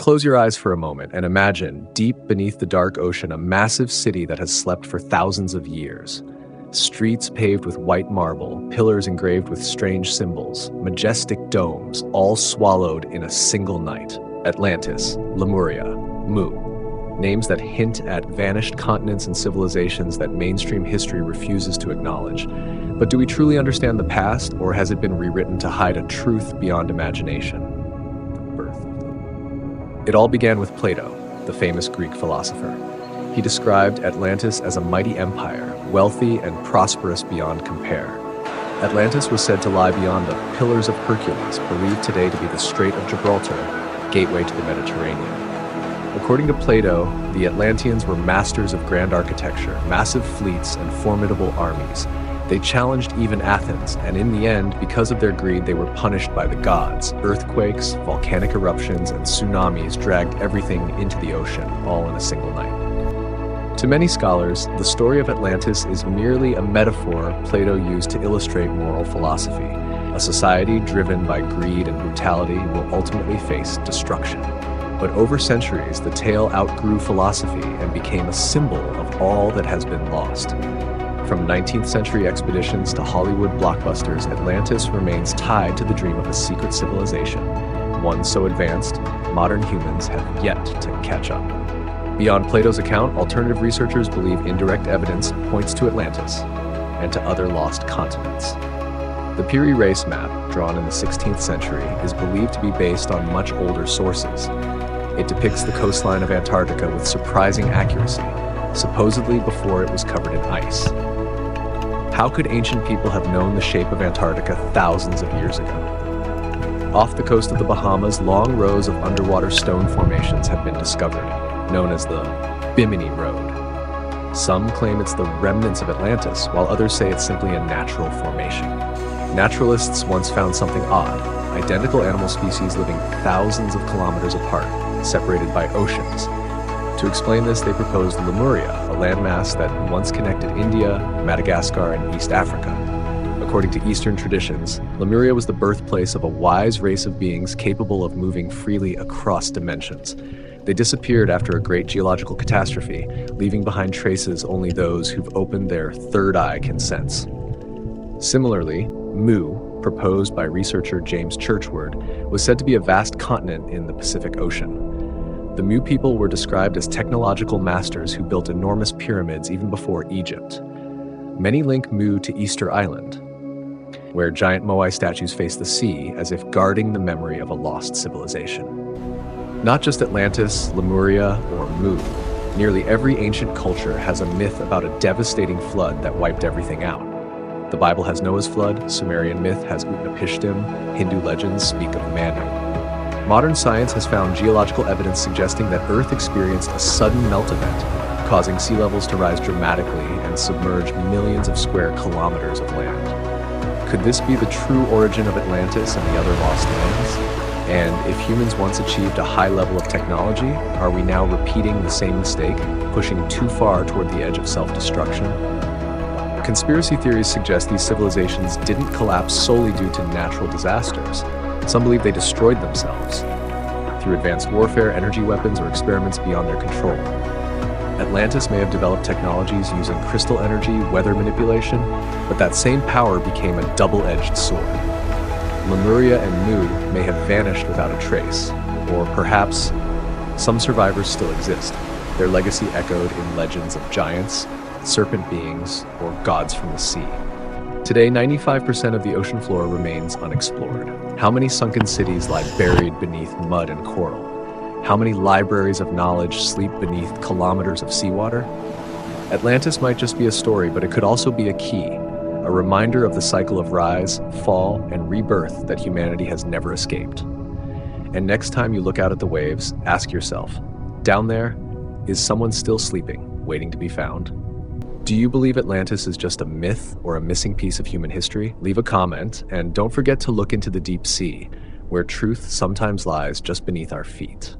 Close your eyes for a moment and imagine, deep beneath the dark ocean, a massive city that has slept for thousands of years. Streets paved with white marble, pillars engraved with strange symbols, majestic domes, all swallowed in a single night. Atlantis, Lemuria, Mu. Names that hint at vanished continents and civilizations that mainstream history refuses to acknowledge. But do we truly understand the past, or has it been rewritten to hide a truth beyond imagination? It all began with Plato, the famous Greek philosopher. He described Atlantis as a mighty empire, wealthy and prosperous beyond compare. Atlantis was said to lie beyond the Pillars of Hercules, believed today to be the Strait of Gibraltar, gateway to the Mediterranean. According to Plato, the Atlanteans were masters of grand architecture, massive fleets, and formidable armies. They challenged even Athens, and in the end, because of their greed, they were punished by the gods. Earthquakes, volcanic eruptions, and tsunamis dragged everything into the ocean, all in a single night. To many scholars, the story of Atlantis is merely a metaphor Plato used to illustrate moral philosophy. A society driven by greed and brutality will ultimately face destruction. But over centuries, the tale outgrew philosophy and became a symbol of all that has been lost. From 19th century expeditions to Hollywood blockbusters, Atlantis remains tied to the dream of a secret civilization, one so advanced, modern humans have yet to catch up. Beyond Plato's account, alternative researchers believe indirect evidence points to Atlantis and to other lost continents. The Piri Reis map, drawn in the 16th century, is believed to be based on much older sources. It depicts the coastline of Antarctica with surprising accuracy, supposedly before it was covered in ice. How could ancient people have known the shape of Antarctica thousands of years ago? Off the coast of the Bahamas, long rows of underwater stone formations have been discovered, known as the Bimini Road. Some claim it's the remnants of Atlantis, while others say it's simply a natural formation. Naturalists once found something odd: identical animal species living thousands of kilometers apart, separated by oceans. To explain this, they proposed Lemuria, a landmass that once connected India, Madagascar, and East Africa. According to Eastern traditions, Lemuria was the birthplace of a wise race of beings capable of moving freely across dimensions. They disappeared after a great geological catastrophe, leaving behind traces only those who've opened their third eye can sense. Similarly, Mu, proposed by researcher James Churchward, was said to be a vast continent in the Pacific Ocean. The Mu people were described as technological masters who built enormous pyramids even before Egypt. Many link Mu to Easter Island, where giant Moai statues face the sea as if guarding the memory of a lost civilization. Not just Atlantis, Lemuria, or Mu. Nearly every ancient culture has a myth about a devastating flood that wiped everything out. The Bible has Noah's flood, Sumerian myth has Utnapishtim, Hindu legends speak of Manu. Modern science has found geological evidence suggesting that Earth experienced a sudden melt event, causing sea levels to rise dramatically and submerge millions of square kilometers of land. Could this be the true origin of Atlantis and the other lost lands? And if humans once achieved a high level of technology, are we now repeating the same mistake, pushing too far toward the edge of self-destruction? Conspiracy theories suggest these civilizations didn't collapse solely due to natural disasters. Some believe they destroyed themselves through advanced warfare, energy weapons, or experiments beyond their control. Atlantis may have developed technologies using crystal energy, weather manipulation, but that same power became a double-edged sword. Lemuria and Mu may have vanished without a trace, or perhaps some survivors still exist, their legacy echoed in legends of giants, serpent beings, or gods from the sea. Today, 95% of the ocean floor remains unexplored. How many sunken cities lie buried beneath mud and coral? How many libraries of knowledge sleep beneath kilometers of seawater? Atlantis might just be a story, but it could also be a key, a reminder of the cycle of rise, fall, and rebirth that humanity has never escaped. And next time you look out at the waves, ask yourself, down there, is someone still sleeping, waiting to be found? Do you believe Atlantis is just a myth or a missing piece of human history? Leave a comment, and don't forget to look into the deep sea, where truth sometimes lies just beneath our feet.